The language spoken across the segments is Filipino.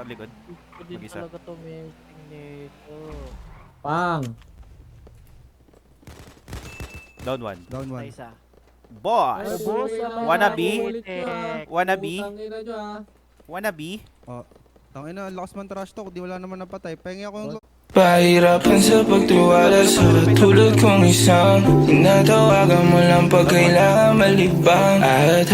likod. Gusto din Mag-isa. talaga to messing nito. Pang! Down one. Down Sa one. isa. Boss! Ay, boss, Wannabe? Wannabe? Wannabe? Tangina nyo ah. Wannabe? Oh. Tangina, ang lakas man trash talk. Di wala naman napatay. Pahingi ako ng... Pahirapan sa pagtiwala sa tulad kong isang tinatawagan mo lang pag kailangan malibang. At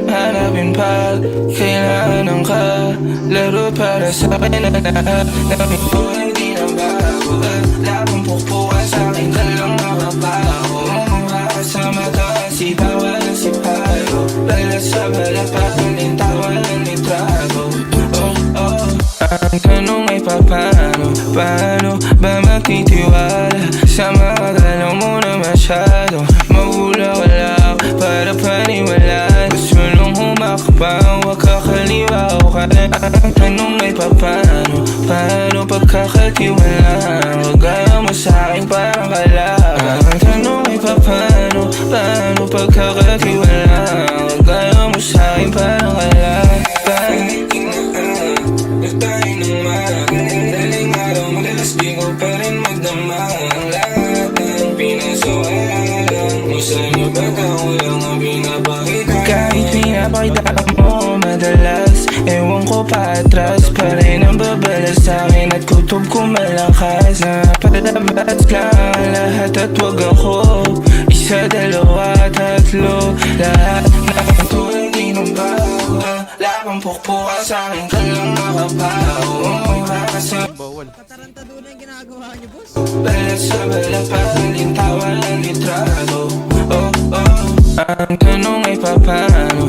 hanapin pag kailangan ng kalaro para sa akin na lahat namin ko hindi na bago. At labang pukpukan sa akin ka lang makapago. Mumura ka sa mata, sipaw walang sipayo. Balat sa balat pa kalintawan ng litrago. Ang tanong ay paano ba magtitiwala sa mga galaw mo na masyado maghula-wala para paniwalaan. Gusto nung humakbang, wag kakaliwa o kanan. Ang tanong ay paano pagkakatiwalaan? Wag gaya mo sa'king parang kalaban. Ang tanong ay paano pagkakatiwalaan? Wag gaya mo sa'king parang kalaban. Tayo ng magaling araw, madalas di ko pa rin magdama. Ang lahat ng pinasawalan mo sa'yo, ba't ako lang ang pinapakita? Kahit pinapakita mo madalas, ewan ko pa atras pa rin ang babalas sa'kin at kutob ko malakas. Napalabas lang lahat at wag ako isa, dalawa, tatlo. Lahat ng tulad di nang bago. Labang pukpukan sa'kin ka lang makabaho. Umura ka sa Bawal. Katarantado na yung ginagawa niyo, boss. balat sa balat pa kalintawan ng litrato. Ang tanong ay paano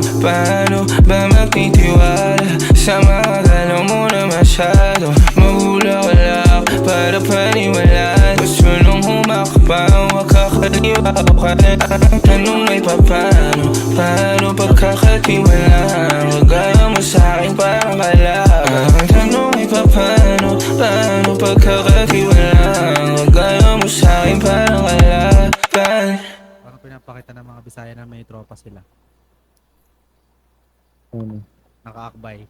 ba magtitiwala sa mga galaw mo na masyado maghula-wala para paniwalaan. Gusto nung humakbang, wag kakaliwa o kanan. Ang tanong ay paano pagkakatiwalaan? Wag gaya mo sa'king parang kalaban. Ang tanong ay paano pagkakatiwalaan? Wag gaya mo sa'king parang kalaban. Parang pinapakita ng mga Bisaya na may tropa sila. Ano? Nakaakbay.